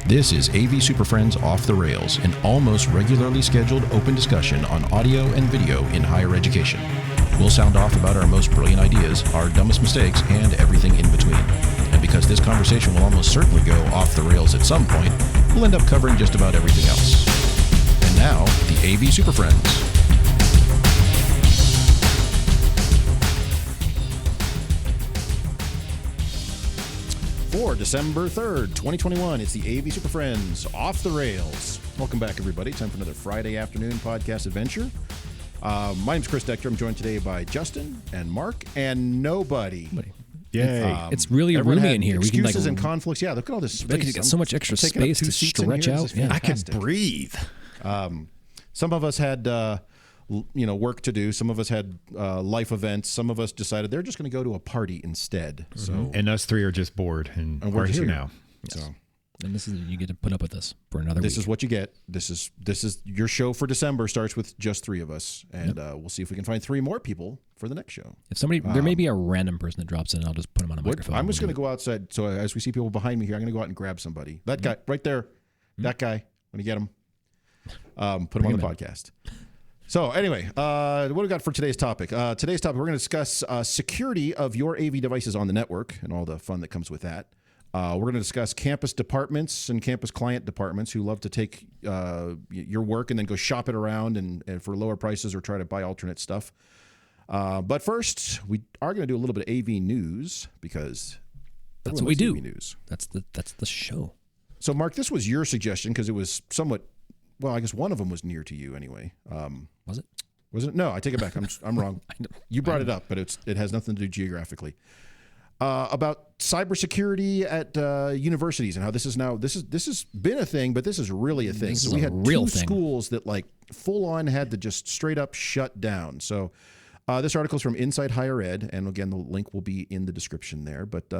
This is AV SuperFriends Off the Rails, an almost regularly scheduled open discussion on audio and video in higher education. We'll sound off about our most brilliant ideas, our dumbest mistakes, and everything in between. And because this conversation will almost certainly go off the rails at some point, we'll end up covering just about everything else. And now, the AV SuperFriends. For December 3rd, 2021, it's the AV SuperFriends Off the Rails. Welcome back, everybody. Time for another Friday afternoon podcast adventure. My name's Chris Dector. I'm joined today by Justin and Mark and nobody. Yay. It's really roomy in here. Excuses we can and conflicts. Yeah, look at all this space. Look at got so much extra space to stretch out. Yeah. I could breathe. Some of us had work to do. Some of us had life events. Some of us decided they're just going to go to a party instead. So And us three are just bored, and we're here now. Yes. So, and this is you get to put up with this for another week. This is what you get. This is your show for December. Starts with just three of us, and we'll see if we can find three more people for the next show. If somebody, there may be a random person that drops in. I'll just put them on a microphone. I'm just going to go outside. So as we see people behind me here, I'm going to go out and grab somebody. That guy right there. That guy. I'm going to get him. Put him on the podcast. So anyway, what do we got for today's topic? We're going to discuss security of your AV devices on the network and all the fun that comes with that. We're going to discuss campus departments and campus client departments who love to take your work and then go shop it around and for lower prices or try to buy alternate stuff. But first, we are going to do a little bit of AV news because that's what we do. AV news. That's the show. So Mark, this was your suggestion because it was somewhat. Well, I guess one of them was near to you anyway. Was it? Was it? No, I take it back. I'm wrong. You brought it up, but it has nothing to do geographically. About cybersecurity at universities and how this has been a thing, but this is really a thing. So we had two schools that like full on had to just straight up shut down. So this article is from Inside Higher Ed, and again the link will be in the description there. But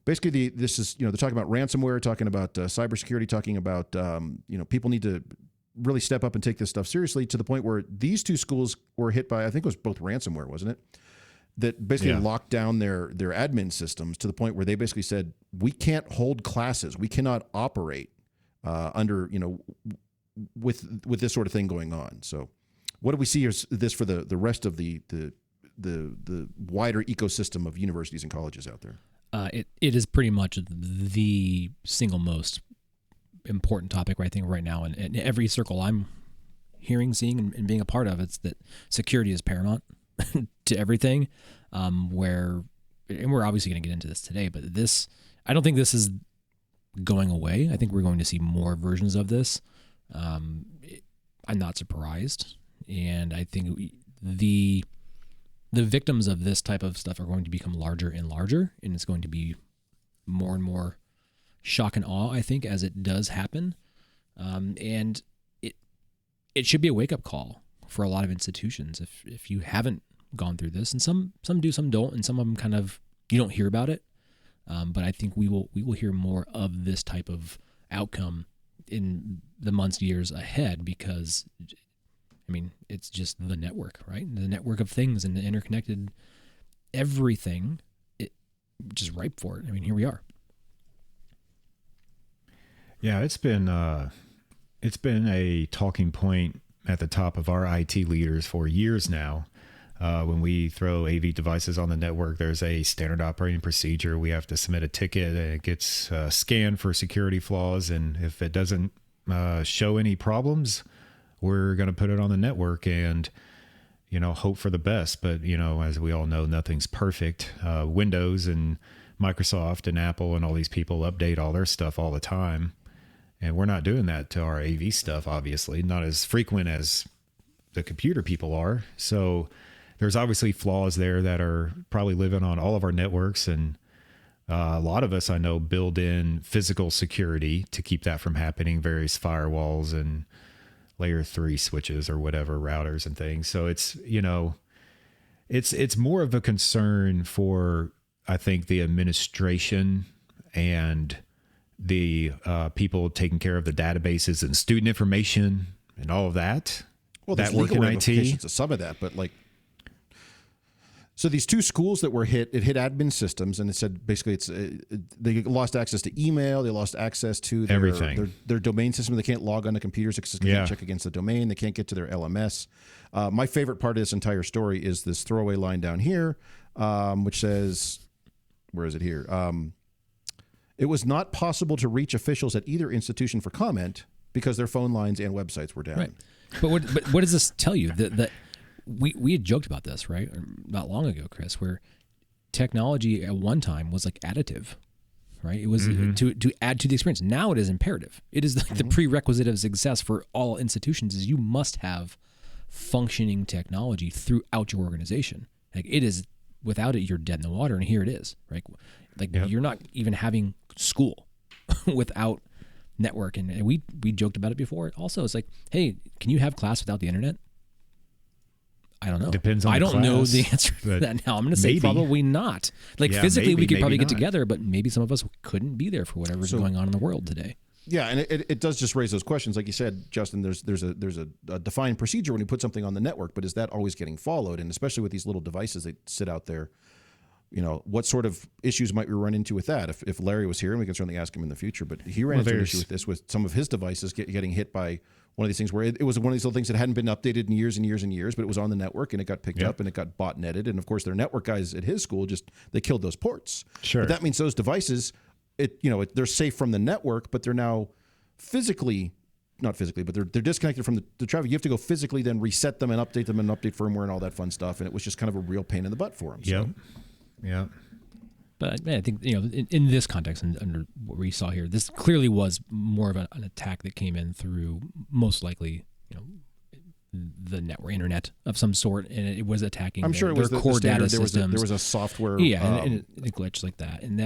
basically, this is they're talking about ransomware, talking about cybersecurity, talking about people need to really step up and take this stuff seriously to the point where these two schools were hit by, I think it was both ransomware, wasn't it? That basically locked down their admin systems to the point where they basically said, we can't hold classes, we cannot operate under with this sort of thing going on. So, what do we see is this for the rest of the wider ecosystem of universities and colleges out there? It is pretty much the single most important topic, I think, right now. And in every circle I'm hearing, seeing, and being a part of, it's that security is paramount to everything. And we're obviously going to get into this today, but I don't think this is going away. I think we're going to see more versions of this. I'm not surprised. And I think the victims of this type of stuff are going to become larger and larger, and it's going to be more and more shock and awe, I think, as it does happen. And it should be a wake-up call for a lot of institutions if you haven't gone through this, and some do, some don't, and some of them kind of you don't hear about it. But I think we will hear more of this type of outcome in the months, years ahead, because it's just the network, right? The network of things and the interconnected everything, just ripe for it. Here we are. Yeah, it's been a talking point at the top of our IT leaders for years now. When we throw AV devices on the network, there's a standard operating procedure. We have to submit a ticket, and it gets scanned for security flaws. And if it doesn't show any problems, we're going to put it on the network and, hope for the best. But, as we all know, nothing's perfect. Windows and Microsoft and Apple and all these people update all their stuff all the time. And we're not doing that to our AV stuff, obviously, not as frequent as the computer people are. So there's obviously flaws there that are probably living on all of our networks. And a lot of us, I know, build in physical security to keep that from happening, various firewalls and layer 3 switches or whatever, routers and things. So it's more of a concern for, I think, the administration and the people taking care of the databases and student information and all of that. Well, there's that work legal in IT. ramifications to some of that, but So these two schools that were hit, it hit admin systems, and it said basically they lost access to email, they lost access to everything, their domain system. They can't log onto computers because they can't check against the domain. They can't get to their LMS. My favorite part of this entire story is this throwaway line down here, which says, where is it here? It was not possible to reach officials at either institution for comment because their phone lines and websites were down. Right. But what does this tell you? That we had joked about this, right? Not long ago, Chris, where technology at one time was like additive, right? It was to add to the experience. Now it is imperative. It is like the prerequisite of success for all institutions is you must have functioning technology throughout your organization. Like it is, without it, you're dead in the water. And here it is, right? Like you're not even having school without network. And we joked about it before. Also, it's like, hey, can you have class without the internet? I don't know. Depends on I don't class, know the answer to that now. I'm going to say probably not. Like physically, we could probably get together, but maybe some of us couldn't be there for whatever's going on in the world today. Yeah, and it does just raise those questions. Like you said, Justin, there's a defined procedure when you put something on the network, but is that always getting followed? And especially with these little devices that sit out there, what sort of issues might we run into with that? If Larry was here, and we can certainly ask him in the future, but he ran into an issue with this, with some of his devices getting hit by one of these things where it was one of these little things that hadn't been updated in years and years and years, but it was on the network and it got picked up and it got botnetted. And of course, their network guys at his school they killed those ports. Sure. But that means those devices, they're safe from the network, but they're now not physically, but they're disconnected from the traffic. You have to go physically then reset them and update firmware and all that fun stuff. And it was just kind of a real pain in the butt for them. Yep. Yeah. But I think, in this context and under what we saw here, this clearly was more of an attack that came in through most likely, the network, internet of some sort, and it was attacking their core data systems. There was a software. Yeah, and it glitched like that. And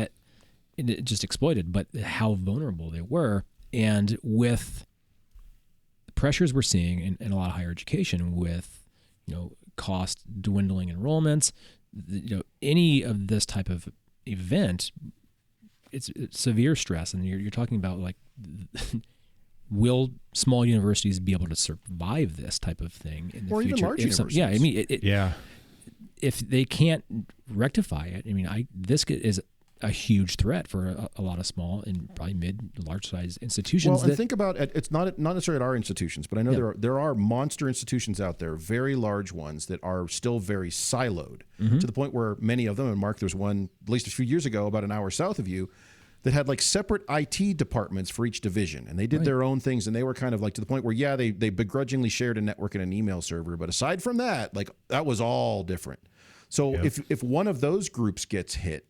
it just exploited, but how vulnerable they were. And with the pressures we're seeing in a lot of higher education with, cost dwindling enrollments, any of this type of event, it's severe stress. And you're talking about like, will small universities be able to survive this type of thing in the or future? Even large universities. Yeah, I mean, if they can't rectify it, I mean, this is a huge threat for a lot of small and probably mid, large size institutions. Well, and think about it. It's not necessarily at our institutions, but I know there are monster institutions out there, very large ones that are still very siloed to the point where many of them, and Mark, there's one at least a few years ago, about an hour south of you, that had like separate IT departments for each division, and they did their own things, and they were kind of like to the point where they begrudgingly shared a network and an email server, but aside from that, like that was all different. So if one of those groups gets hit,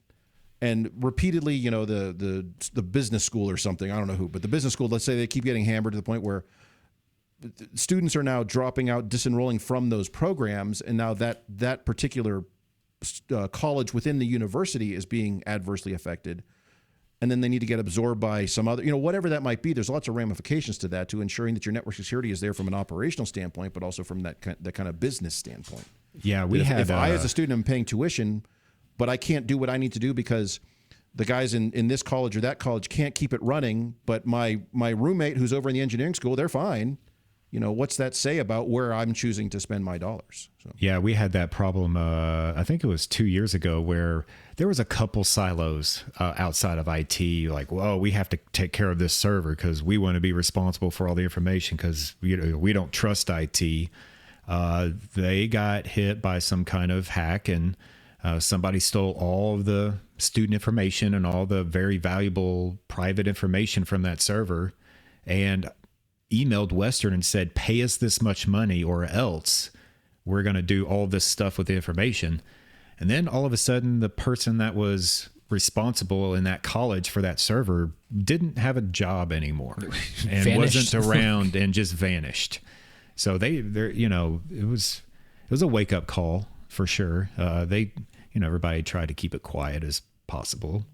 and repeatedly, the business school or something, I don't know who, but the business school, let's say they keep getting hammered to the point where students are now dropping out, disenrolling from those programs, and now that particular college within the university is being adversely affected, and then they need to get absorbed by some other, whatever that might be. There's lots of ramifications to that, to ensuring that your network security is there from an operational standpoint, but also from that kind of business standpoint. Yeah, if I, as a student, am paying tuition, but I can't do what I need to do because the guys in this college or that college can't keep it running, but my roommate who's over in the engineering school, they're fine. What's that say about where I'm choosing to spend my dollars? So. Yeah, we had that problem, I think it was 2 years ago, where there was a couple silos outside of IT, like, well, we have to take care of this server because we want to be responsible for all the information because we don't trust IT. They got hit by some kind of hack, and somebody stole all of the student information and all the very valuable private information from that server and emailed Western and said, pay us this much money or else we're going to do all this stuff with the information. And then all of a sudden, the person that was responsible in that college for that server didn't have a job anymore and wasn't around and just vanished. So it was a wake up call for sure. Everybody tried to keep it quiet as possible.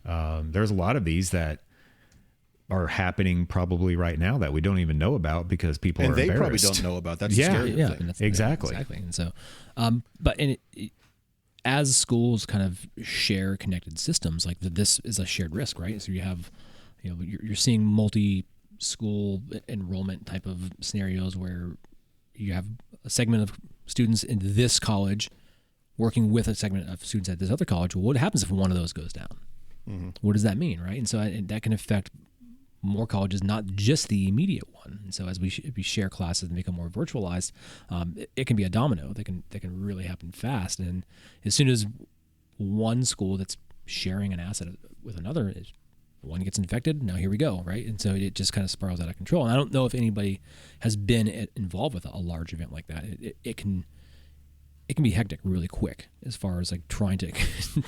There's a lot of these that are happening probably right now that we don't even know about because people are embarrassed. And they probably don't know about. That's the scary thing. Exactly. And so, as schools kind of share connected systems, like this is a shared risk, right? So you have, you're seeing multi-school enrollment type of scenarios where you have a segment of students in this college working with a segment of students at this other college. Well, what happens if one of those goes down? What does that mean, right? And so that can affect more colleges, not just the immediate one. And so as we share classes and become more virtualized, it can be a domino that can really happen fast. And as soon as one school that's sharing an asset with another, one gets infected, now here we go, right? And so it just kind of spirals out of control. And I don't know if anybody has been involved with a large event like that. It can be hectic really quick as far as like trying to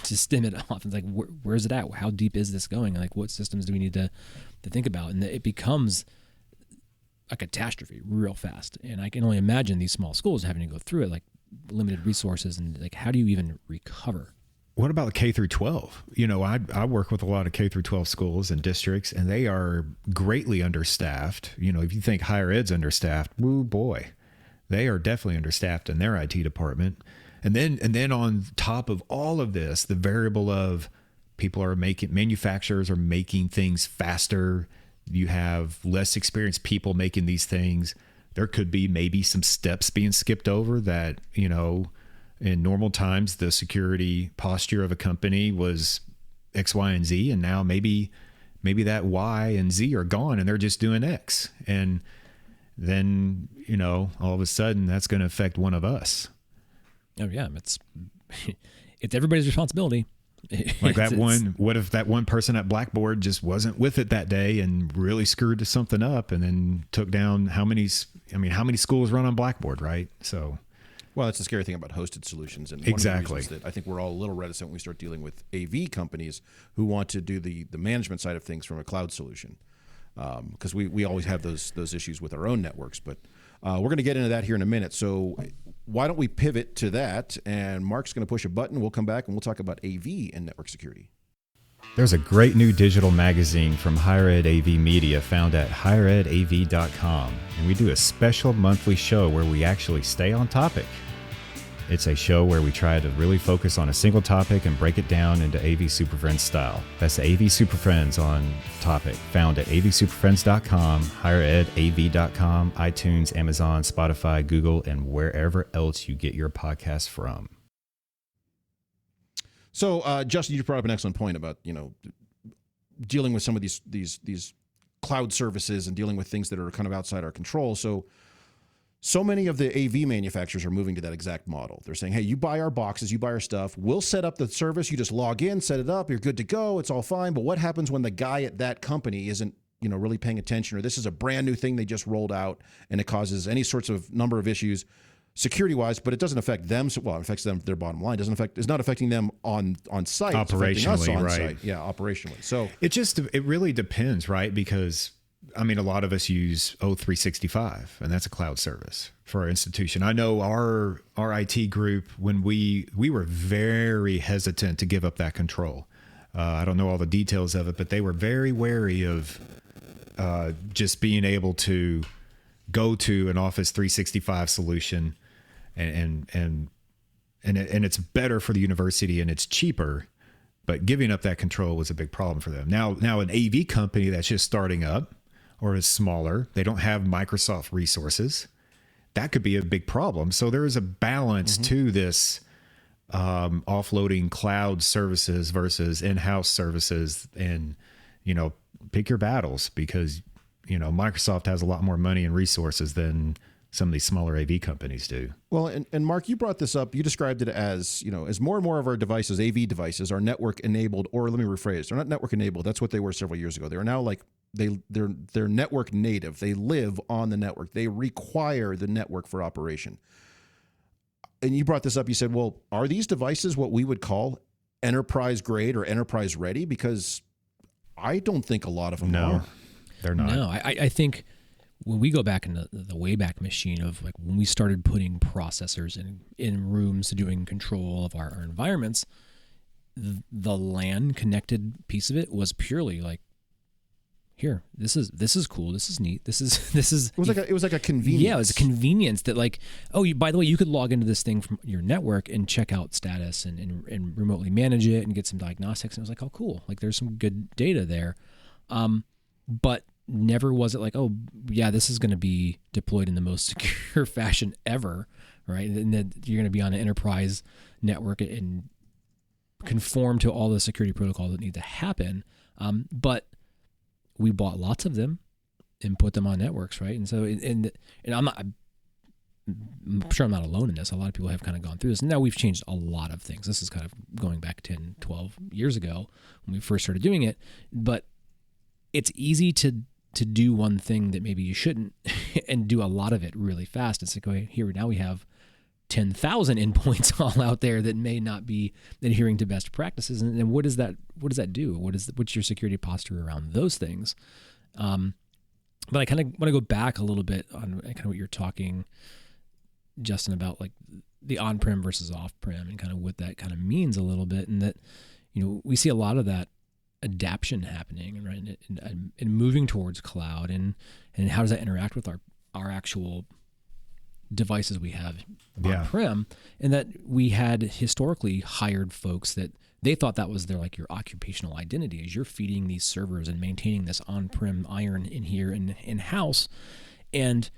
to stem it off. It's like, where's it at? How deep is this going? Like, what systems do we need to think about? And it becomes a catastrophe real fast. And I can only imagine these small schools having to go through it, like limited resources, and like, how do you even recover? What about K through 12? You know, I work with a lot of K through 12 schools and districts, and they are greatly understaffed. You know, if you think higher ed's understaffed, woo boy, they are definitely understaffed in their IT department. And then on top of all of this, the variable of manufacturers are making things faster. You have less experienced people making these things. There could be maybe some steps being skipped over that, you know, in normal times, the security posture of a company was X, Y, and Z. And now maybe that Y and Z are gone and they're just doing X. And then, you know, all of a sudden that's going to affect one of us. Oh yeah. It's everybody's responsibility. Like what if that one person at Blackboard just wasn't with it that day and really screwed something up and then took down how many schools run on Blackboard, right? So. Well, that's the scary thing about hosted solutions. And exactly. One of the reasons that I think we're all a little reticent when we start dealing with AV companies who want to do the management side of things from a cloud solution. Because we always have those issues with our own networks. But we're going to get into that here in a minute. So why don't we pivot to that? And Mark's going to push a button. We'll come back and we'll talk about AV and network security. There's a great new digital magazine from Higher Ed AV Media found at higherEdAV.com. And we do a special monthly show where we actually stay on topic. It's a show where we try to really focus on a single topic and break it down into AV SuperFriends style. That's the AV SuperFriends on topic, found at avsuperfriends.com, higheredav.com, iTunes, Amazon, Spotify, Google, and wherever else you get your podcasts from. So, Justin, you brought up an excellent point about, you know, dealing with some of these cloud services and dealing with things that are kind of outside our control. So many of the AV manufacturers are moving to that exact model. They're saying, hey, you buy our boxes, you buy our stuff, we'll set up the service, you just log in, set it up, you're good to go, it's all fine. But what happens when the guy at that company isn't, you know, really paying attention, or this is a brand new thing they just rolled out and it causes any sorts of number of issues security-wise, but it doesn't affect them. So, well, it affects them, their bottom line. It's not affecting them on site. Operationally, it's affecting us on right. site. Yeah, operationally. So it really depends, right? Because I mean, a lot of us use O365, and that's a cloud service for our institution. I know our IT group, when we were very hesitant to give up that control. I don't know all the details of it, but they were very wary of just being able to go to an Office 365 solution, and it's better for the university and it's cheaper, but giving up that control was a big problem for them. Now an AV company that's just starting up or is smaller, they don't have Microsoft resources. That could be a big problem. So there is a balance to this offloading cloud services versus in-house services, and, you know, pick your battles, because, you know, Microsoft has a lot more money and resources than some of these smaller AV companies do. Well, and Mark, you brought this up. You described it as, you know, as more and more of our devices, AV devices, are network enabled, or let me rephrase, they're not network enabled. That's what they were several years ago. They are now like they're network native. They live on the network. They require the network for operation. And you brought this up. You said, well, are these devices what we would call enterprise grade or enterprise ready? Because I don't think a lot of them are. They're not. No, I think when we go back in the Wayback Machine of like when we started putting processors in rooms doing control of our environments, the LAN connected piece of it was purely like, here, this is cool, this is neat, this is it was like a convenience. Yeah, it was a convenience that like, oh, by the way, you could log into this thing from your network and check out status and remotely manage it and get some diagnostics. And I was like, oh, cool, like there's some good data there. But never was it like, oh yeah, this is going to be deployed in the most secure fashion ever, right? And that you're going to be on an enterprise network and conform to all the security protocols that need to happen. But we bought lots of them and put them on networks, right? And so, and I'm sure I'm not alone in this. A lot of people have kind of gone through this. Now we've changed a lot of things. This is kind of going back 10, 12 years ago when we first started doing it. But it's easy to do one thing that maybe you shouldn't and do a lot of it really fast. It's like, okay, here now we have 10,000 endpoints all out there that may not be adhering to best practices. And what does that do? What's your security posture around those things? But I kind of want to go back a little bit on kind of what you're talking, Justin, about like the on-prem versus off-prem and kind of what that kind of means a little bit. And that, we see a lot of that adaption happening, right? And moving towards cloud and how does that interact with our actual devices we have on-prem, and that we had historically hired folks that they thought that was your occupational identity, is you're feeding these servers and maintaining this on-prem iron in here in-house. And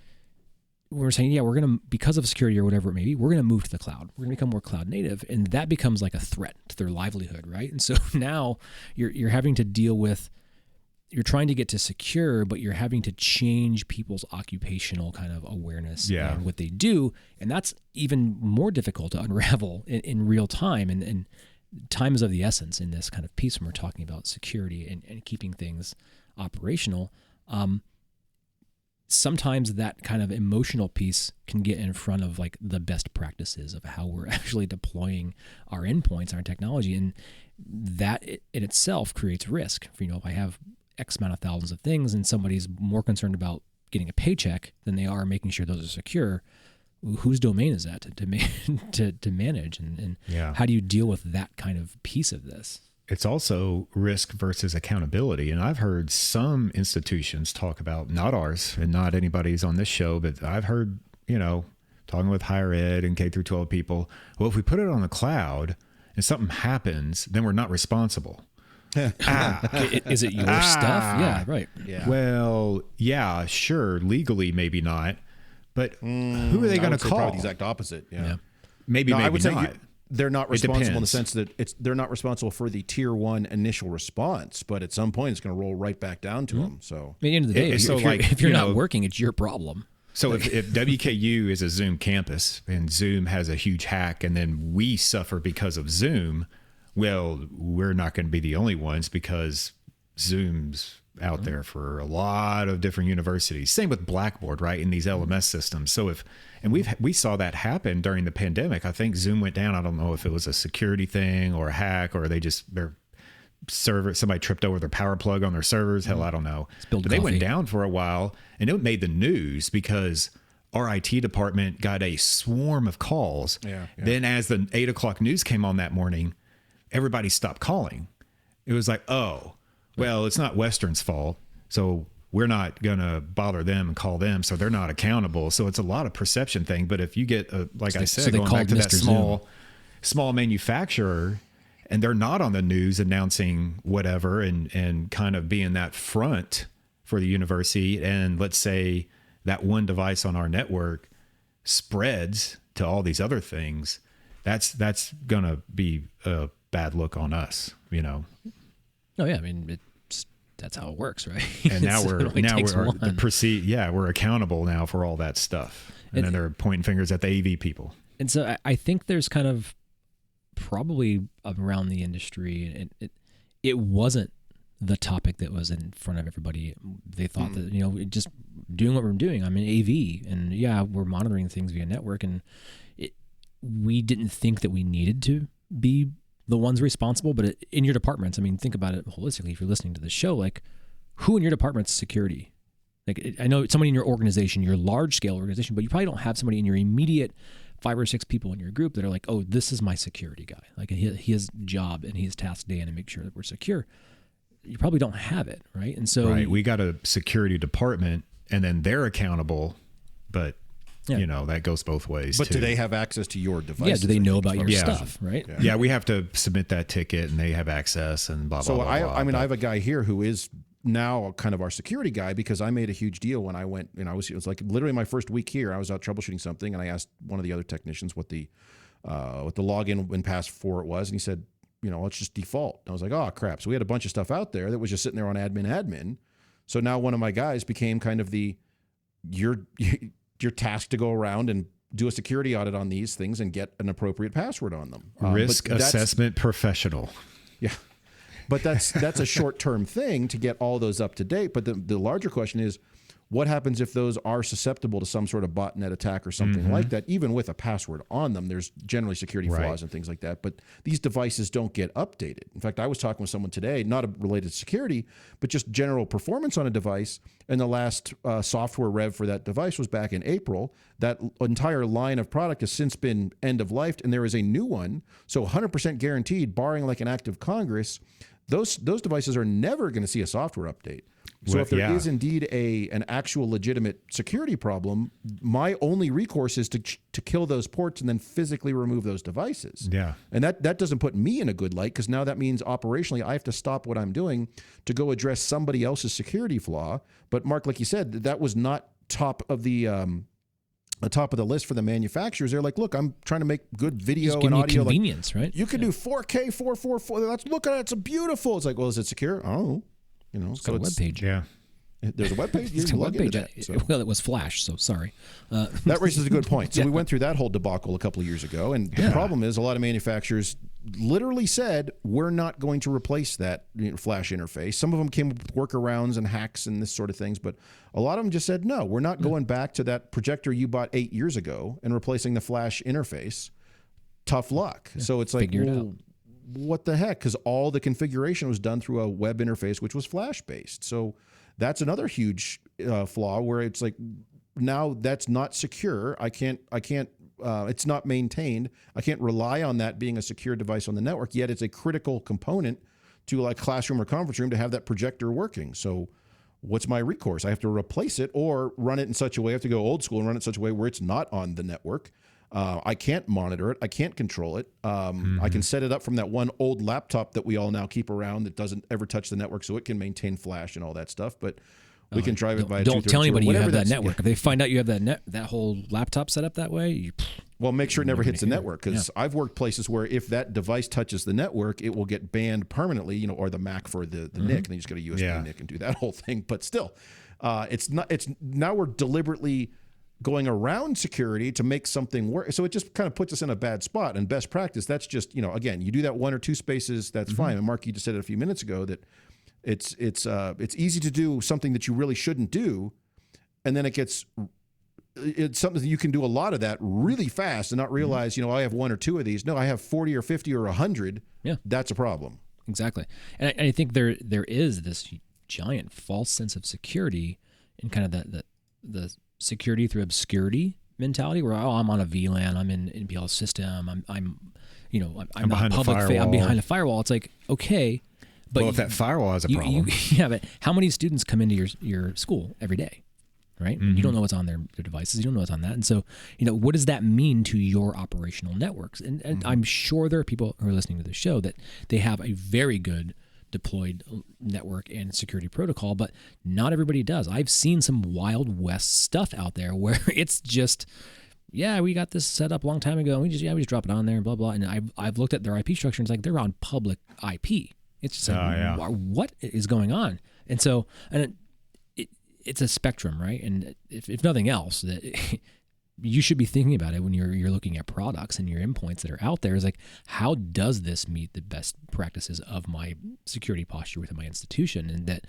we're saying, yeah, we're going to, because of security or whatever it may be, we're going to move to the cloud. We're going to become more cloud native. And that becomes like a threat to their livelihood, right? And so now you're having to deal with, you're trying to get to secure, but you're having to change people's occupational kind of awareness and what they do. And that's even more difficult to unravel in real time. And time is of the essence in this kind of piece when we're talking about security and keeping things operational. Sometimes that kind of emotional piece can get in front of like the best practices of how we're actually deploying our endpoints, our technology. And that in itself creates risk. If I have X amount of thousands of things and somebody's more concerned about getting a paycheck than they are making sure those are secure, whose domain is that to manage? And how do you deal with that kind of piece of this? It's also risk versus accountability. And I've heard some institutions talk about, not ours and not anybody's on this show, but I've heard, talking with higher ed and K through 12 people, well, if we put it on the cloud and something happens, then we're not responsible. Is it your stuff? Yeah, right. Yeah. Well, yeah, sure. Legally, maybe not. But who are they going to call? Probably the exact opposite. Yeah. Maybe I would not. say they're not responsible in the sense that they're not responsible for the tier one initial response, but at some point it's going to roll right back down to them. So at the end of the day, if you're not working, it's your problem. So if WKU is a Zoom campus and Zoom has a huge hack and then we suffer because of Zoom, well, we're not going to be the only ones because Zoom's out there for a lot of different universities. Same with Blackboard, right? In these LMS systems. So we saw that happen during the pandemic. I think Zoom went down. I don't know if it was a security thing or a hack or their server, somebody tripped over their power plug on their servers. Hell, I don't know. But they went down for a while and it made the news because our IT department got a swarm of calls. Then as the 8 o'clock news came on that morning, everybody stopped calling. It was like, oh, well, it's not Western's fault, so we're not going to bother them and call them, so they're not accountable. So it's a lot of perception thing. But if you get, going back to that small manufacturer, and they're not on the news announcing whatever and kind of being that front for the university, and let's say that one device on our network spreads to all these other things, that's going to be a bad look on us, Oh yeah, I mean that's how it works, right? And we're accountable now for all that stuff, and then they're pointing fingers at the AV people. And so I think there's kind of probably around the industry, and it wasn't the topic that was in front of everybody. They thought that just doing what we're doing. I'm in AV, and we're monitoring things via network, and we didn't think that we needed to be the ones responsible, but in your departments, I mean, think about it holistically. If you're listening to the show, like who in your department's security? Like I know somebody in your organization, your large scale organization, but you probably don't have somebody in your immediate 5 or 6 people in your group that are like, oh, this is my security guy. Like his job and he's tasked day in to make sure that we're secure. You probably don't have it, right? And so we got a security department and then they're accountable, but that goes both ways. But too. do they have access to your device? Yeah, do they know about your stuff, right? Yeah, we have to submit that ticket and they have access and blah, blah, blah. I have a guy here who is now kind of our security guy, because I made a huge deal when I went, and it was like literally my first week here. I was out troubleshooting something, and I asked one of the other technicians what the login and pass for it was, and he said, let's just default. And I was like, oh crap! So we had a bunch of stuff out there that was just sitting there on admin. So now one of my guys became kind of you're tasked to go around and do a security audit on these things and get an appropriate password on them. Risk assessment professional. Yeah. But that's a short-term thing to get all those up to date. But the larger question is, what happens if those are susceptible to some sort of botnet attack or something like that? Even with a password on them, there's generally security flaws and things like that. But these devices don't get updated. In fact, I was talking with someone today, not related to security, but just general performance on a device. And the last software rev for that device was back in April. That entire line of product has since been end of life, and there is a new one. So 100% guaranteed, barring like an act of Congress, those devices are never going to see a software update. So if there is indeed an actual legitimate security problem, my only recourse is to kill those ports and then physically remove those devices. Yeah. And that doesn't put me in a good light, because now that means operationally I have to stop what I'm doing to go address somebody else's security flaw. But Mark, like you said, that was not top of the list for the manufacturers. They're like, look, I'm trying to make good video and audio. Convenience, right? You can do 4K, 444. Look at it. It's beautiful. It's like, well, is it secure? I don't know. It's got a web page. Yeah. There's a web page. It's a web page. Well, it was Flash, so sorry. That raises a good point. So we went through that whole debacle a couple of years ago, and the problem is a lot of manufacturers literally said, we're not going to replace that Flash interface. Some of them came up with workarounds and hacks and this sort of things, but a lot of them just said, no, we're not going back to that projector you bought 8 years ago and replacing the Flash interface. Tough luck. Yeah. So it's like, what the heck? Because all the configuration was done through a web interface, which was Flash-based. So that's another huge flaw where it's like, now that's not secure. I can't. It's not maintained. I can't rely on that being a secure device on the network. Yet it's a critical component to like classroom or conference room to have that projector working. So what's my recourse? I have to replace it or run it in such a way. I have to go old school and run it in such a way where it's not on the network. I can't monitor it. I can't control it. I can set it up from that one old laptop that we all now keep around that doesn't ever touch the network, so it can maintain Flash and all that stuff. But we can drive it by. Don't tell anybody you have that network. Yeah. If they find out you have that whole laptop set up that way, well, make sure it never hits the network, because I've worked places where if that device touches the network, it will get banned permanently. or the Mac for the NIC, and then you just get a USB NIC and do that whole thing. But still, it's not. It's now we're deliberately going around security to make something work. So it just kind of puts us in a bad spot. And best practice, that's just, again, you do that 1 or 2 spaces, that's fine. And Mark, you just said it a few minutes ago that it's easy to do something that you really shouldn't do. And then it's something that you can do a lot of that really fast and not realize, I have 1 or 2 of these. No, I have 40 or 50 or 100. Yeah. That's a problem. Exactly. And I think there is this giant false sense of security in kind of the security through obscurity mentality, where I'm on a VLAN, I'm in NPL system, I'm behind a firewall. I'm behind a firewall. It's like, okay, but if that firewall has a problem, but how many students come into your school every day, right? You don't know what's on their devices, you don't know what's on that, and so what does that mean to your operational networks? And I'm sure there are people who are listening to the show that they have a very good deployed network and security protocol, but not everybody does. I've seen some Wild West stuff out there where it's just, we got this set up a long time ago, and we just drop it on there and blah blah. And I've looked at their IP structure, and it's like they're on public IP. It's just like, what is going on? And so, it's a spectrum, right? And if nothing else, that you should be thinking about it when you're looking at products and your endpoints that are out there. Is like, how does this meet the best practices of my security posture within my institution? And that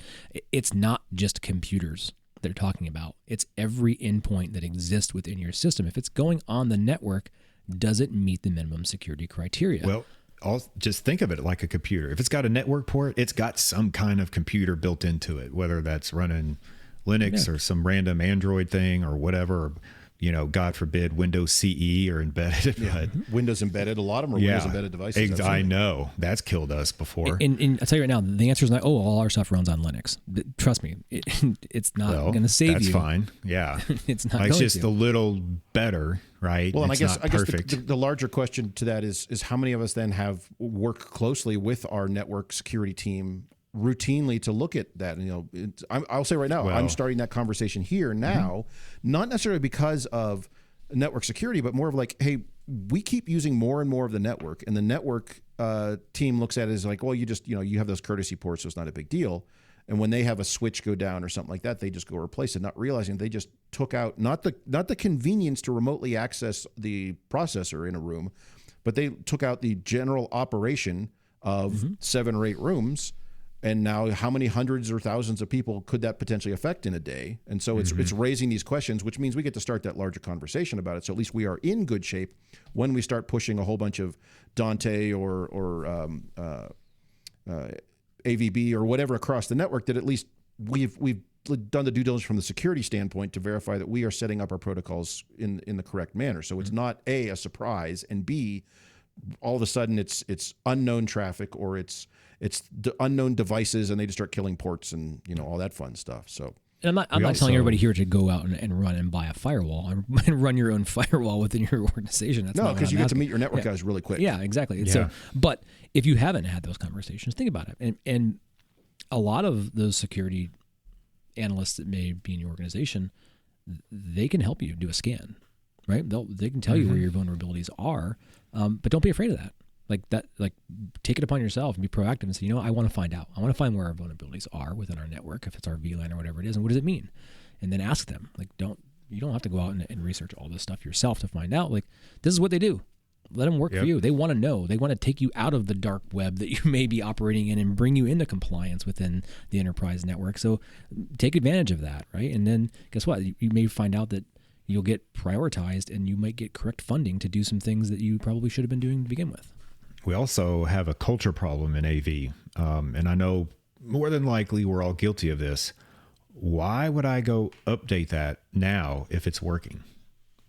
it's not just computers they're talking about. It's every endpoint that exists within your system. If it's going on the network, does it meet the minimum security criteria? Well, just think of it like a computer. If it's got a network port, it's got some kind of computer built into it, whether that's running Linux or some random Android thing or whatever. God forbid, Windows CE or embedded. But Windows embedded. A lot of them are Windows embedded devices. I know. That's killed us before. And I'll tell you right now, the answer is not, all our stuff runs on Linux. Trust me, it's not going to save you. That's fine. Yeah. It's not It's just a little better, right? Well, and I guess perfect. the larger question to that is how many of us then have worked closely with our network security team routinely to look at that. And, I'll say right now, I'm starting that conversation here now, not necessarily because of network security, but more of like, hey, we keep using more and more of the network, and the network team looks at it as like, well, you have those courtesy ports, so it's not a big deal. And when they have a switch go down or something like that, they just go replace it, not realizing they just took out not the convenience to remotely access the processor in a room, but they took out the general operation of 7 or 8 rooms. And now how many hundreds or thousands of people could that potentially affect in a day? And so it's raising these questions, which means we get to start that larger conversation about it. So at least we are in good shape when we start pushing a whole bunch of Dante or AVB or whatever across the network, that at least we've done the due diligence from the security standpoint to verify that we are setting up our protocols in the correct manner. So it's not a surprise, and B, all of a sudden it's unknown traffic, or it's unknown devices, and they just start killing ports and all that fun stuff. So. And I'm not telling everybody here to go out and run and buy a firewall and run your own firewall within your organization. That's no, because you get to meet your network guys really quick. Yeah, exactly. Yeah. So, but if you haven't had those conversations, think about it. And a lot of those security analysts that may be in your organization, they can help you do a scan, right? They can tell you where your vulnerabilities are, but don't be afraid of that. Like take it upon yourself and be proactive and say, I want to find out. I want to find where our vulnerabilities are within our network, if it's our VLAN or whatever it is, and what does it mean? And then ask them. You don't have to go out and research all this stuff yourself to find out. Like, this is what they do. Let them work for you. They want to know. They want to take you out of the dark web that you may be operating in and bring you into compliance within the enterprise network. So take advantage of that, right? And then guess what? You may find out that you'll get prioritized, and you might get correct funding to do some things that you probably should have been doing to begin with. We also have a culture problem in AV. And I know more than likely we're all guilty of this. Why would I go update that now if it's working?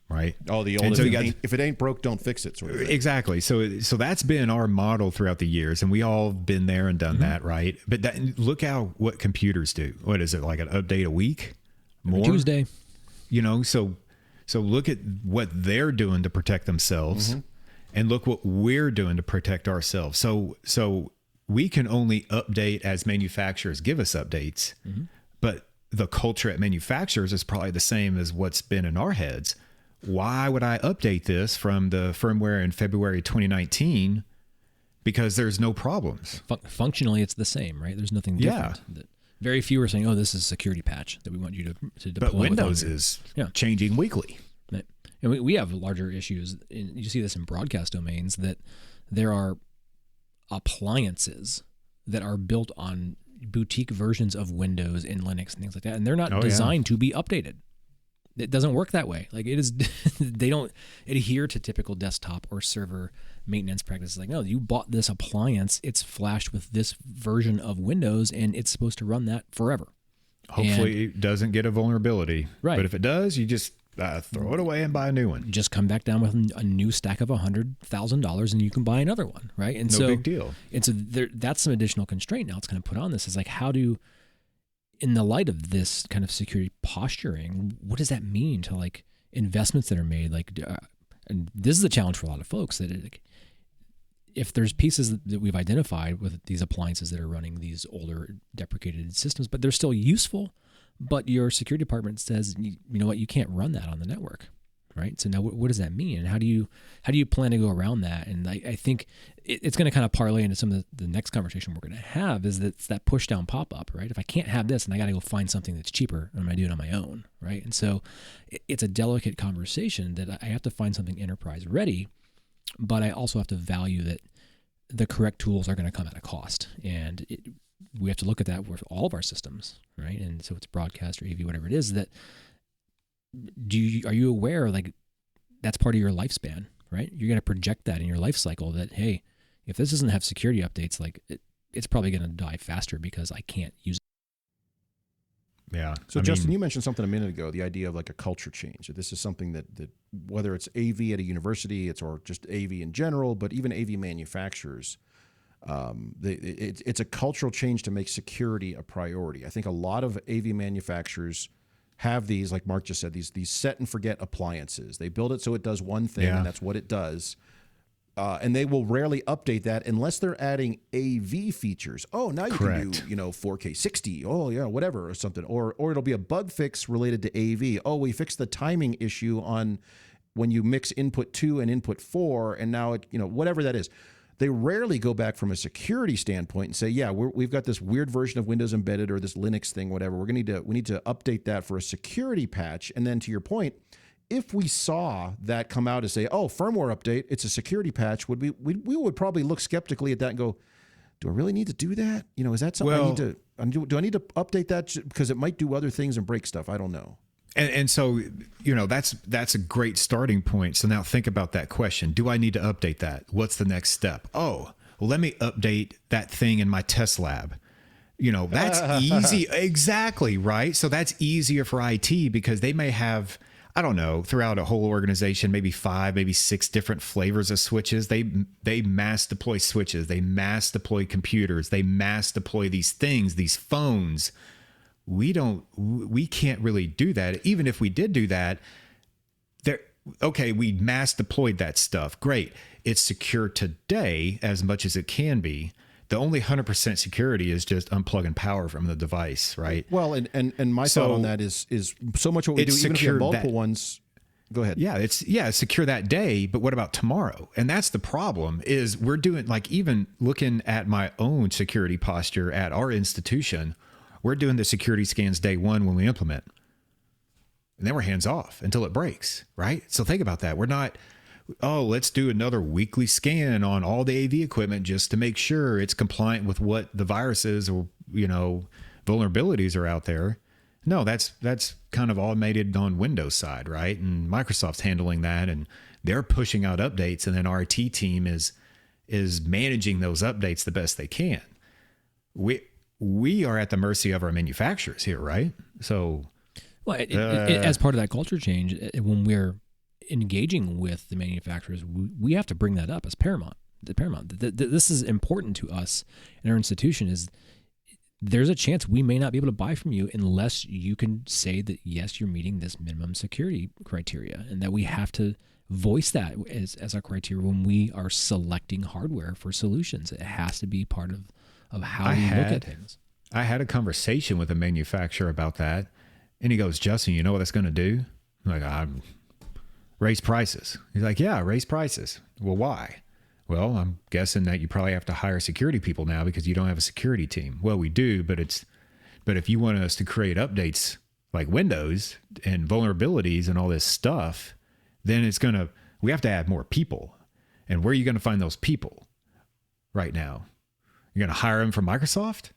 Right? Oh, the old, if it ain't broke, don't fix it sort of thing. Exactly. So that's been our model throughout the years, and we all been there and done that, right? But look what computers do. What is it, like an update a week? More? Tuesday. So look at what they're doing to protect themselves. And look what we're doing to protect ourselves. So we can only update as manufacturers give us updates, but the culture at manufacturers is probably the same as what's been in our heads. Why would I update this from the firmware in February 2019? Because there's no problems. Functionally, it's the same, right? There's nothing different. Yeah. Very few are saying, "Oh, this is a security patch that we want you to deploy." But Windows is changing weekly. Right. And we have larger issues. You see this in broadcast domains, that there are appliances that are built on boutique versions of Windows and Linux and things like that, and they're not designed to be updated. It doesn't work that way. Like, it is, they don't adhere to typical desktop or server maintenance practices. Like, no, you bought this appliance, it's flashed with this version of Windows, and it's supposed to run that forever. Hopefully it doesn't get a vulnerability. Right. But if it does, you just throw it away and buy a new one. Just come back down with a new stack of $100,000 and you can buy another one, right? And no big deal. And so that's some additional constraint now it's going to put on this. Is like, how do, in the light of this kind of security posturing, what does that mean to like investments that are made? Like, and this is a challenge for a lot of folks, that if there's pieces that we've identified with these appliances that are running these older deprecated systems, but they're still useful, but your security department says, you know what, you can't run that on the network, right? So now what does that mean? And how do you plan to go around that? And I think it's going to kind of parlay into some of the next conversation we're going to have, is that it's that push down pop-up, right? If I can't have this and I got to go find something that's cheaper, I'm going to do it on my own, right? And so it's a delicate conversation that I have to find something enterprise ready, but I also have to value that the correct tools are going to come at a cost. And we have to look at that with all of our systems, right? And so it's broadcast or AV, whatever it is, that are you aware, like, that's part of your lifespan, right? You're going to project that in your life cycle, that, hey, if this doesn't have security updates, like it's probably going to die faster because I can't use it. Yeah. So Justin, you mentioned something a minute ago, the idea of like a culture change. This is something that whether it's AV at a university, or just AV in general, but even AV manufacturers, it's a cultural change to make security a priority. I think a lot of AV manufacturers have these, like Mark just said, these set and forget appliances. They build it so it does one thing, and that's what it does. And they will rarely update that unless they're adding AV features. Oh, now you can do 4K 60. Oh yeah, whatever or something. Or it'll be a bug fix related to AV. Oh, we fixed the timing issue on when you mix input 2 and input 4, and now it whatever that is. They rarely go back from a security standpoint and say, yeah, we've got this weird version of Windows Embedded or this Linux thing, whatever. We need to update that for a security patch. And then to your point, if we saw that come out and say, oh, firmware update, it's a security patch, we would probably look skeptically at that and go, do I really need to do that? Is that something I need to do? I need to update that because it might do other things and break stuff? I don't know. And so, that's a great starting point. So now think about that question. Do I need to update that? What's the next step? Oh, well, let me update that thing in my test lab. That's easy. Exactly, right? So that's easier for IT because they may have, I don't know, throughout a whole organization, maybe 5, maybe 6 different flavors of switches. They mass deploy switches. They mass deploy computers. They mass deploy these things, these phones. We can't really do that. Even if we did do that, we mass deployed that stuff. Great. It's secure today as much as it can be. The only 100% security is just unplugging power from the device, right? Well, and my thought on that is so much what we do, even if you have multiple ones. Go ahead. Yeah, it's secure that day, but what about tomorrow? And that's the problem is we're doing, like, even looking at my own security posture at our institution, we're doing the security scans day one when we implement. And then we're hands off until it breaks, right? So think about that. We're not, let's do another weekly scan on all the AV equipment just to make sure it's compliant with what the viruses or, vulnerabilities are out there. No, that's kind of automated on Windows side, right? And Microsoft's handling that, and they're pushing out updates, and then our IT team is managing those updates the best they can. We are at the mercy of our manufacturers here, right? So, well, as part of that culture change, when we're engaging with the manufacturers, we have to bring that up as paramount. This is important to us in our institution. Is there's a chance we may not be able to buy from you unless you can say that yes, you're meeting this minimum security criteria, and that we have to voice that as our criteria when we are selecting hardware for solutions. It has to be part of how we look at things. I had a conversation with a manufacturer about that, and he goes, Justin, you know what that's going to do? I'm like, raise prices. He's like, yeah, raise prices. Well, why? Well, I'm guessing that you probably have to hire security people now because you don't have a security team. Well, we do, but if you want us to create updates like Windows and vulnerabilities and all this stuff, then we have to add more people. And where are you going to find those people right now? You're going to hire them from Microsoft?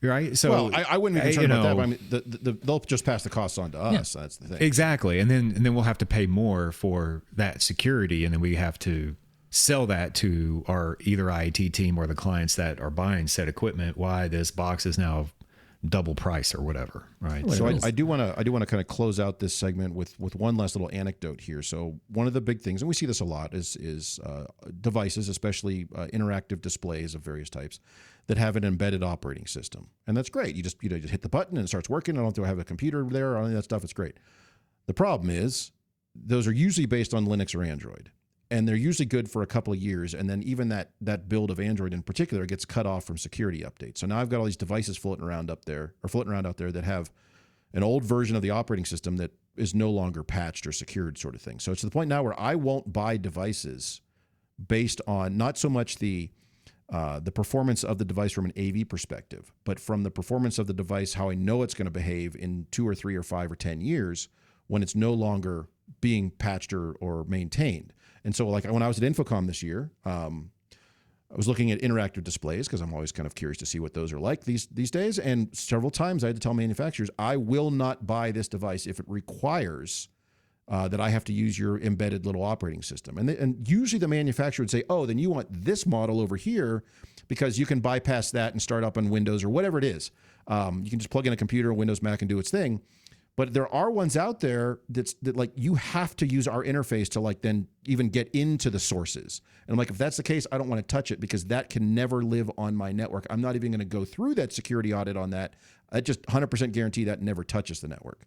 Right. So, I wouldn't be concerned about that. But I mean, they'll just pass the costs on to us. Yeah. That's the thing. Exactly. And then we'll have to pay more for that security. And then we have to sell that to our either IT team or the clients that are buying said equipment. Why this box is now double price or whatever. Right. So I do want to kind of close out this segment with one last little anecdote here. So one of the big things, and we see this a lot, is devices, especially interactive displays of various types, that have an embedded operating system. And that's great. You just hit the button and it starts working. I don't have to have a computer there or any of that stuff. It's great. The problem is those are usually based on Linux or Android. And they're usually good for a couple of years. And then even that build of Android in particular gets cut off from security updates. So now I've got all these devices floating around out there that have an old version of the operating system that is no longer patched or secured sort of thing. So it's to the point now where I won't buy devices based on not so much the performance of the device from an AV perspective, but from the performance of the device, how I know it's going to behave in 2 or 3 or 5 or 10 years when it's no longer being patched or maintained. And so, like, when I was at Infocom this year, I was looking at interactive displays because I'm always kind of curious to see what those are like these days. And several times I had to tell manufacturers, I will not buy this device if it requires that I have to use your embedded little operating system. And usually the manufacturer would say, oh, then you want this model over here because you can bypass that and start up on Windows or whatever it is. You can just plug in a computer, Windows, Mac, and do its thing. But there are ones out there that like you have to use our interface to like then even get into the sources. And I'm like, if that's the case, I don't want to touch it because that can never live on my network. I'm not even going to go through that security audit on that. I just 100% guarantee that never touches the network.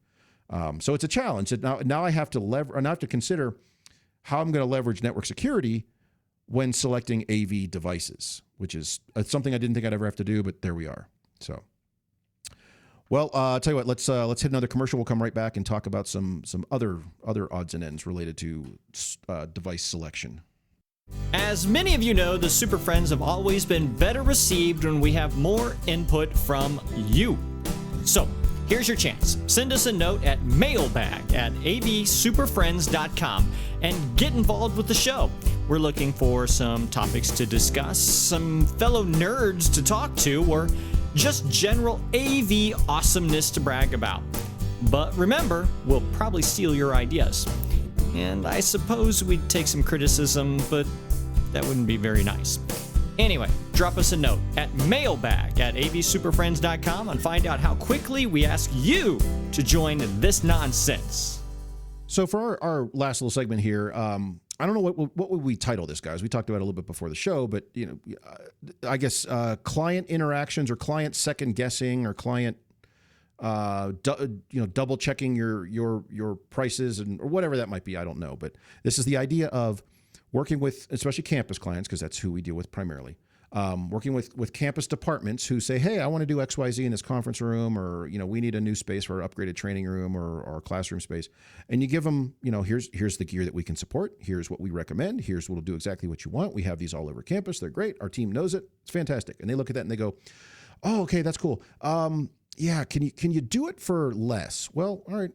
So it's a challenge. Now I have to consider how I'm going to leverage network security when selecting AV devices, which is something I didn't think I'd ever have to do, but there we are. So, well, I'll tell you what, let's hit another commercial. We'll come right back and talk about some other odds and ends related to device selection. As many of you know, the Super Friends have always been better received when we have more input from you. So, here's your chance. Send us a note at mailbag@avsuperfriends.com and get involved with the show. We're looking for some topics to discuss, some fellow nerds to talk to, or just general AV awesomeness to brag about. But remember, we'll probably steal your ideas. And I suppose we'd take some criticism, but that wouldn't be very nice. Anyway, drop us a note at mailbag@avsuperfriends.com and find out how quickly we ask you to join this nonsense. So for our last little segment here, I don't know what would we title this, guys. We talked about it a little bit before the show, but I guess client interactions or client second guessing or client double checking your prices or whatever that might be. I don't know, but this is the idea of working with, especially campus clients, because that's who we deal with primarily. Working with campus departments who say, hey, I want to do XYZ in this conference room, or we need a new space for our upgraded training room or classroom space. And you give them, here's the gear that we can support. Here's what we recommend. Here's what'll do exactly what you want. We have these all over campus. They're great. Our team knows it. It's fantastic. And they look at that and they go, oh, okay, that's cool. Yeah, can you do it for less? Well, all right,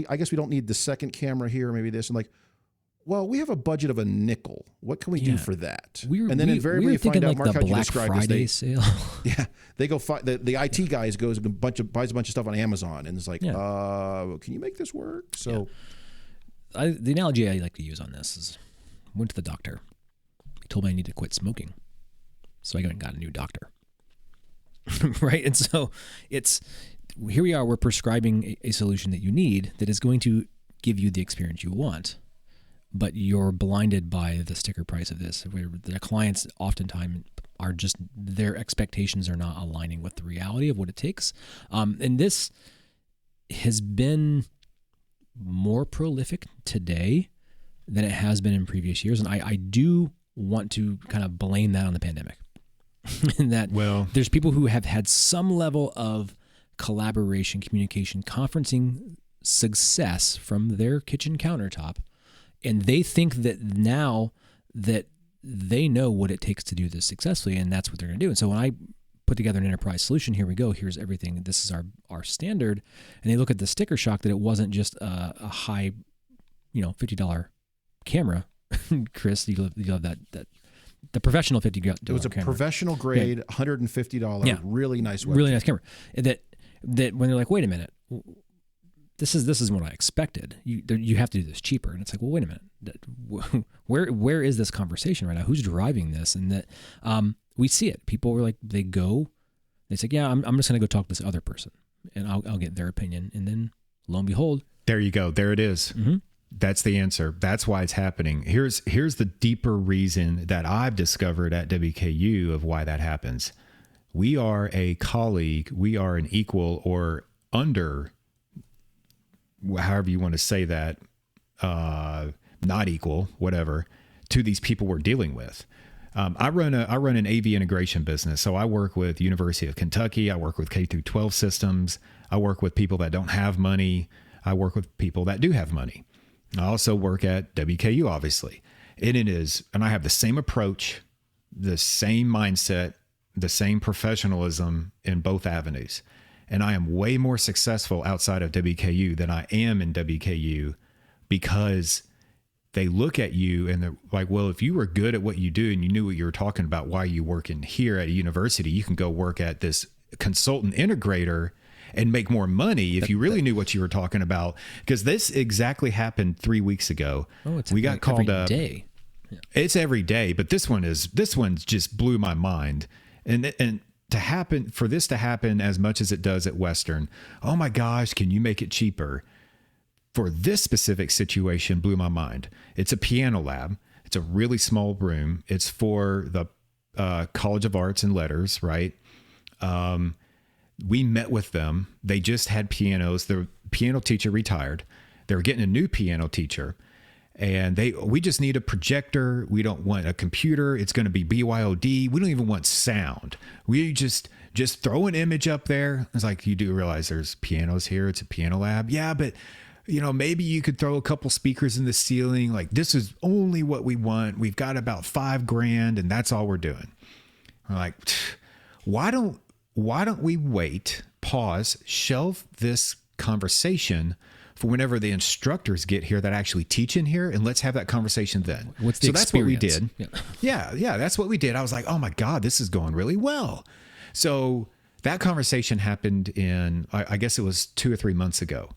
I guess we don't need the second camera here, maybe this. And like, well, we have a budget of a nickel. What can we do for that? Invariably you find out Mark how you described Friday sale. Yeah, they go the IT guys buys a bunch of stuff on Amazon and it's like, can you make this work? So, the analogy I like to use on this is, I went to the doctor. He told me I need to quit smoking, so I went and got a new doctor. Right, and so here we are. We're prescribing a solution that you need that is going to give you the experience you want. But you're blinded by the sticker price of this, where the clients oftentimes are just, their expectations are not aligning with the reality of what it takes. And this has been more prolific today than it has been in previous years. And I do want to kind of blame that on the pandemic. And that there's people who have had some level of collaboration, communication, conferencing success from their kitchen countertop. And they think that now that they know what it takes to do this successfully, and that's what they're going to do. And so when I put together an enterprise solution, here we go, here's everything, this is our standard. And they look at the sticker shock that it wasn't just a high, $50 camera. Chris, you love that the professional $50 camera. It was a professional grade, $150, really nice webcam. Really nice camera. That when they're like, wait a minute, this is what I expected. You have to do this cheaper. And it's like, well, wait a minute. Where is this conversation right now? Who's driving this? And that we see it. People were like, they say, yeah, I'm just going to go talk to this other person and I'll get their opinion. And then lo and behold. There you go. There it is. Mm-hmm. That's the answer. That's why it's happening. Here's the deeper reason that I've discovered at WKU of why that happens. We are a colleague. We are an equal or under, however you want to say that, not equal, whatever, to these people we're dealing with. I run an AV integration business. So I work with University of Kentucky. I work with K through 12 systems. I work with people that don't have money. I work with people that do have money. I also work at WKU, obviously. And I have the same approach, the same mindset, the same professionalism in both avenues. And I am way more successful outside of WKU than I am in WKU, because they look at you and they're like, well, if you were good at what you do and you knew what you were talking about, why are you working here at a university? You can go work at this consultant integrator and make more money if you really knew what you were talking about. Because this exactly happened 3 weeks ago. We got called up. Day. Yeah. It's every day, but this one just blew my mind. And for this to happen as much as it does at Western, oh my gosh, can you make it cheaper? For this specific situation, blew my mind. It's a piano lab. It's a really small room. It's for the College of Arts and Letters, right? We met with them. They just had pianos. The piano teacher retired. They were getting a new piano teacher. And we just need a projector. We don't want a computer. It's going to be BYOD. We don't even want sound. We just throw an image up there. It's like, you do realize there's pianos here. It's a piano lab. Yeah, but maybe you could throw a couple speakers in the ceiling. Like, this is only what we want. We've got about $5,000 and that's all we're doing. We're like, why don't we wait, pause, shelve this conversation for whenever the instructors get here that actually teach in here, and let's have that conversation then. What's the so that's what we did. Yeah. Yeah, that's what we did. I was like, oh my God, this is going really well. So that conversation happened in, I guess it was 2 or 3 months ago.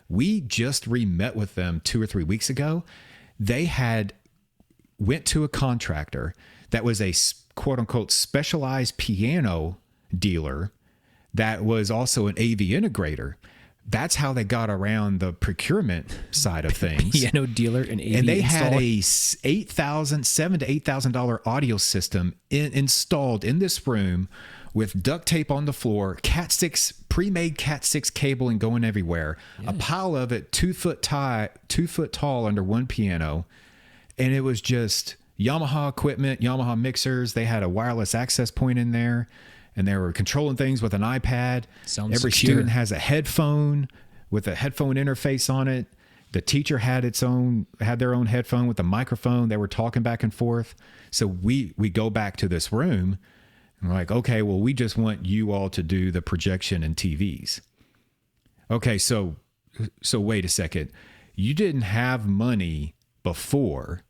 We just re-met with them 2 or 3 weeks ago. They went to a contractor that was a quote unquote specialized piano dealer that was also an AV integrator. That's how they got around the procurement side of things. Piano dealer and AV and they installer. had a $7,000 to $8,000 audio system installed in this room with duct tape on the floor, pre-made Cat 6 cabling going everywhere, a pile of it 2 foot tall under one piano, and it was just Yamaha equipment, Yamaha mixers. They had a wireless access point in there. And they were controlling things with an iPad. Sounds Every secure. student has a headphone with a headphone interface on it. The teacher had their own headphone with a microphone. They were talking back and forth. So we go back to this room and we're like, okay, well, we just want you all to do the projection and TVs. Okay, so wait a second. You didn't have money before,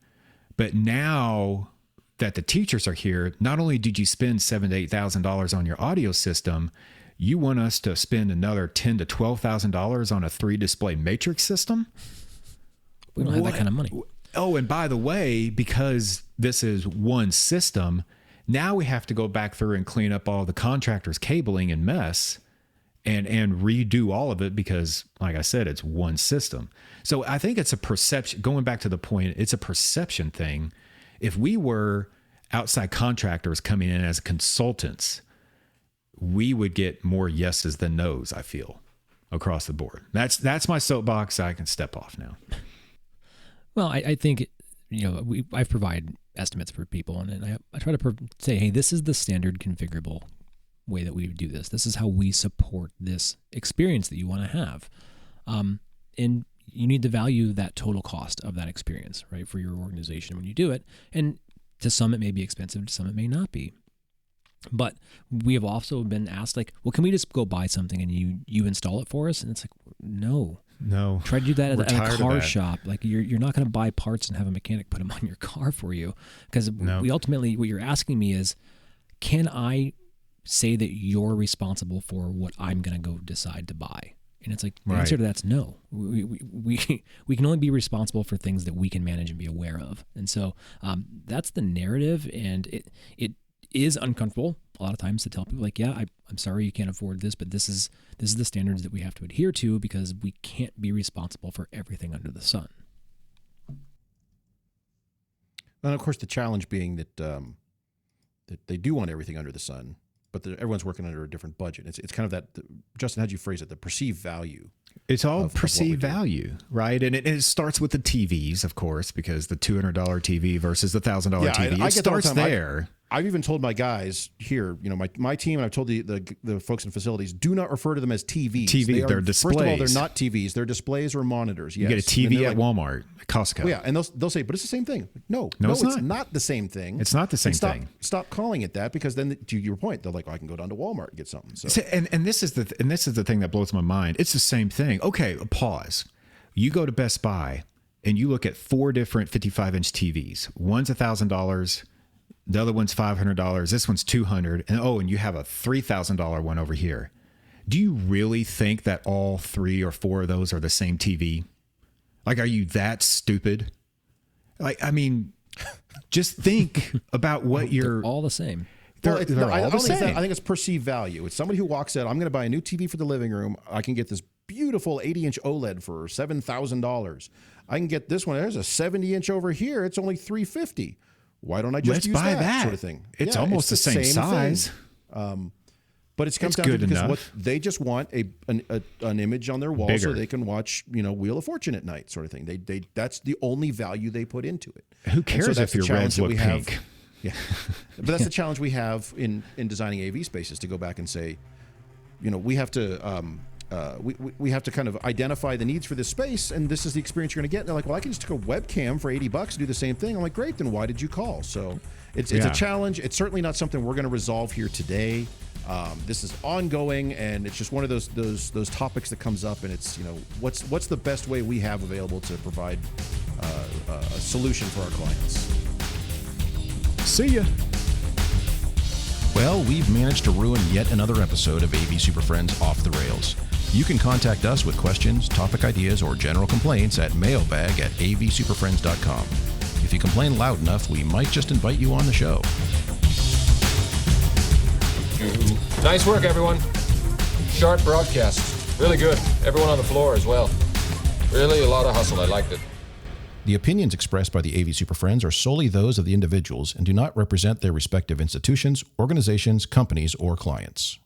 but now that the teachers are here, not only did you spend $7,000 to $8,000 on your audio system, you want us to spend another $10,000 to $12,000 on a 3-display matrix system? We don't have that kind of money. Oh, and by the way, because this is one system, now we have to go back through and clean up all the contractors' cabling and mess and redo all of it because, like I said, it's one system. So I think it's a perception. Going back to the point, it's a perception thing. If we were outside contractors coming in as consultants, we would get more yeses than nos, I feel, across the board. That's my soapbox. I can step off now. Well, I think, I've provided estimates for people, and I try to say, hey, this is the standard configurable way that we do this. This is how we support this experience that you want to have. And you need to value that total cost of that experience, right, for your organization when you do it. And to some, it may be expensive. To some, it may not be. But we have also been asked, like, well, can we just go buy something and you install it for us? And it's like, no. Try to do that at a car shop. Like, you're not going to buy parts and have a mechanic put them on your car for you. Because we ultimately, what you're asking me is, can I say that you're responsible for what I'm going to go decide to buy? And it's like, the answer to that's no. We can only be responsible for things that we can manage and be aware of. And so that's the narrative. And it is uncomfortable a lot of times to tell people, like, yeah, I'm sorry you can't afford this, but this is the standards that we have to adhere to because we can't be responsible for everything under the sun. And of course, the challenge being that they do want everything under the sun, but everyone's working under a different budget. It's kind of that, Justin, how'd you phrase it? The perceived value. It's all perceived value, right? And it starts with the TVs, of course, because the $200 TV versus the $1,000 TV. It starts there. I've even told my guys here, my team, and I've told the folks in facilities, do not refer to them as TVs. They're displays. First of all, they're not TVs. They're displays or monitors. Yes. You get a TV at Walmart, Costco. Well, yeah, and they'll say, but it's the same thing. No, it's not the same thing. It's not the same thing. Stop calling it that, because then, to your point, they're like, I can go down to Walmart and get something. So. And this is the thing that blows my mind. It's the same thing. Okay, pause. You go to Best Buy and you look at 4 different 55-inch TVs. One's $1,000. The other one's $500. This one's $200. And you have a $3,000 one over here. Do you really think that all 3 or 4 of those are the same TV? Like, are you that stupid? Like, I mean, just think about what They're all the same. They're all the same. I think it's perceived value. It's somebody who walks out, I'm going to buy a new TV for the living room. I can get this beautiful 80-inch OLED for $7,000. I can get this one. There's a 70-inch over here. It's only $350. Why don't I just use buy that sort of thing? It's almost the same size. But it comes down to because what they just want an image on their wall so they can watch, Wheel of Fortune at night, sort of thing. They that's the only value they put into it. Who cares if your reds look pink? Yeah, but that's the challenge we have in designing AV spaces, to go back and say, we have to we have to kind of identify the needs for this space, and this is the experience you're going to get. And they're like, well, I can just take a webcam for $80 and do the same thing. I'm like, great, then why did you call? So it's a challenge. It's certainly not something we're going to resolve here today. This is ongoing, and it's just one of those topics that comes up, and it's what's the best way we have available to provide a solution for our clients. See ya. Well, we've managed to ruin yet another episode of AV Super Friends Off the Rails. You can contact us with questions, topic ideas, or general complaints at mailbag@avsuperfriends.com. If you complain loud enough, we might just invite you on the show. Nice work, everyone. Sharp broadcast. Really good. Everyone on the floor as well. Really a lot of hustle. I liked it. The opinions expressed by the AV Super Friends are solely those of the individuals and do not represent their respective institutions, organizations, companies, or clients.